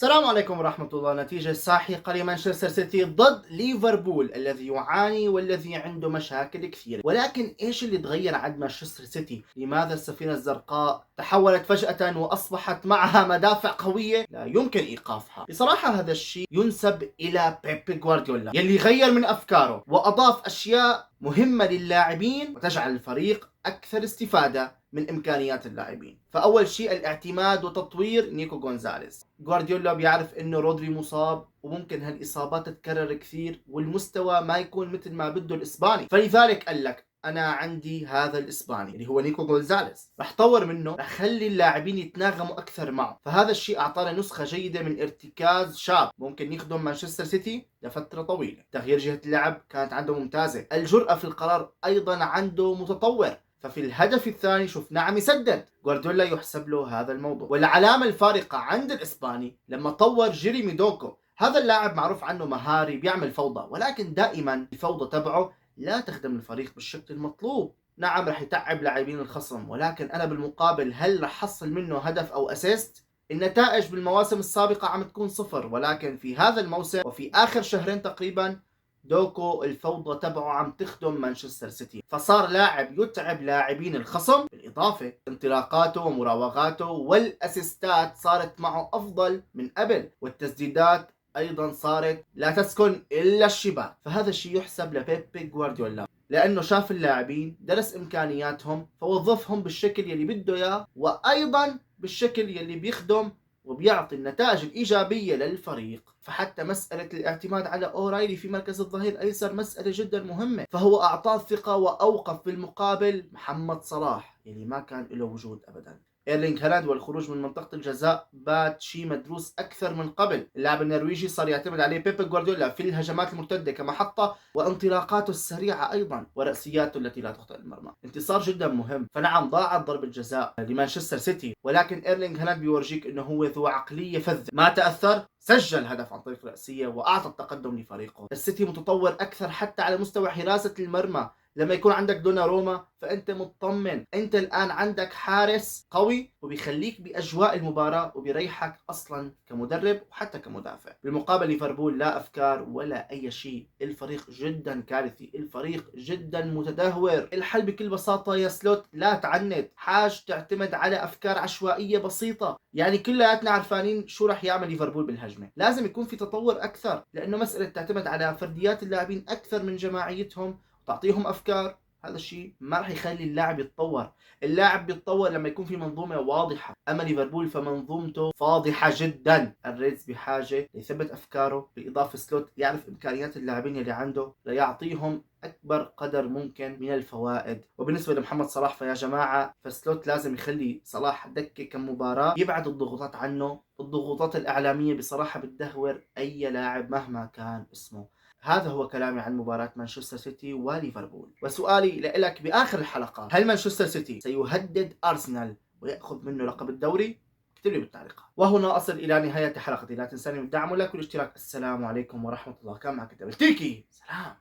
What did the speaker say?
السلام عليكم ورحمة الله. نتيجة ساحقة لمانشستر سيتي ضد ليفربول الذي يعاني والذي عنده مشاكل كثيرة. ولكن ايش اللي تغير عند مانشستر سيتي؟ لماذا السفينة الزرقاء تحولت فجأة واصبحت معها مدافع قوية لا يمكن ايقافها؟ بصراحة هذا الشيء ينسب الى بيب جوارديولا يلي غير من افكاره واضاف اشياء مهمة للاعبين وتجعل الفريق اكثر استفادة من امكانيات اللاعبين. فاول شيء الاعتماد وتطوير نيكو غونزاليز. جوارديولا بيعرف انه رودري مصاب وممكن هالاصابات تتكرر كثير والمستوى ما يكون مثل ما بده الاسباني، فلذلك قال لك انا عندي هذا الاسباني اللي هو نيكو غونزاليز، رح طور منه، رح خلي اللاعبين يتناغموا اكثر معه. فهذا الشيء اعطانا نسخه جيده من ارتكاز شاب ممكن يخدم مانشستر سيتي لفتره طويله. تغيير جهه اللعب كانت عنده ممتازه، الجرأه في القرار ايضا عنده متطور. ففي الهدف الثاني شفناه عم يسدد. جوارديولا يحسب له هذا الموضوع. والعلامة الفارقة عند الإسباني لما طور جيريمي دوكو. هذا اللاعب معروف عنه مهاري بيعمل فوضى، ولكن دائما الفوضى تبعه لا تخدم الفريق بالشكل المطلوب. نعم رح يتعب لاعبين الخصم، ولكن أنا بالمقابل هل رح حصل منه هدف أو أسيست؟ النتائج بالمواسم السابقة عم تكون صفر، ولكن في هذا الموسم وفي آخر شهرين تقريبا دوكو الفوضى تبعه عم تخدم مانشستر سيتي، فصار لاعب يتعب لاعبين الخصم. بالإضافة انطلاقاته ومراوغاته والأسيستات صارت معه أفضل من قبل، والتسديدات أيضا صارت لا تسكن إلا الشباك. فهذا الشيء يحسب لبيب جوارديولا لأنه شاف اللاعبين، درس إمكانياتهم، فوظفهم بالشكل يلي بده إياه، وأيضا بالشكل يلي بيخدم وبيعطي النتائج الإيجابية للفريق. فحتى مسألة الاعتماد على أورايلي في مركز الظهير الأيسر مسألة جدا مهمة، فهو أعطاه الثقة وأوقف بالمقابل محمد صلاح يلي ما كان له وجود أبدا. ايرلينغ هالاند والخروج من منطقة الجزاء بات شيء مدروس أكثر من قبل. اللاعب النرويجي صار يعتمد عليه بيب جوارديولا في الهجمات المرتدة كمحطة، وانطلاقاته السريعة أيضا، ورأسياته التي لا تخطئ المرمى. انتصار جدا مهم. فنعم ضاعت ضربة جزاء لمانشستر سيتي، ولكن ايرلينغ هالاند بيورجيك انه هو ذو عقلية فذة، ما تأثر، سجل هدف عن طريق رأسية وأعطى التقدم لفريقه. السيتي متطور أكثر حتى على مستوى حراسة المرمى. لما يكون عندك دوناروما فانت مطمن، انت الان عندك حارس قوي وبيخليك باجواء المباراه وبيريحك اصلا كمدرب وحتى كمدافع. بالمقابل ليفربول لا افكار ولا اي شيء، الفريق جدا كارثي، الفريق جدا متدهور. الحل بكل بساطه يا سلوت لا تعند، حاج تعتمد على افكار عشوائيه بسيطه. يعني كلياتنا عارفانين شو راح يعمل ليفربول بالهجمه، لازم يكون في تطور اكثر، لانه مساله تعتمد على فرديات اللاعبين اكثر من جماعيتهم تعطيهم افكار، هذا الشيء ما راح يخلي اللاعب يتطور. اللاعب بيتطور لما يكون في منظومه واضحه. اما ليفربول فمنظومته فاضحه جدا. الريدز بحاجه ليثبت افكاره، بالاضافه سلوت يعرف امكانيات اللاعبين اللي عنده ليعطيهم اكبر قدر ممكن من الفوائد. وبالنسبه لمحمد صلاح فيا جماعه فسلوت لازم يخلي صلاح دكه كم مباراه، يبعد الضغوطات عنه. الضغوطات الاعلاميه بصراحه بتدهور اي لاعب مهما كان اسمه. هذا هو كلامي عن مباراة مانشستر سيتي وليفربول. وسؤالي لك بآخر الحلقة، هل مانشستر سيتي سيهدد أرسنال ويأخذ منه لقب الدوري؟ اكتب لي بالتعليقات. وهنا أصل إلى نهاية حلقتي، لا تنساني من الدعم واللايك والاشتراك. السلام عليكم ورحمة الله. كان معك تيكي، سلام.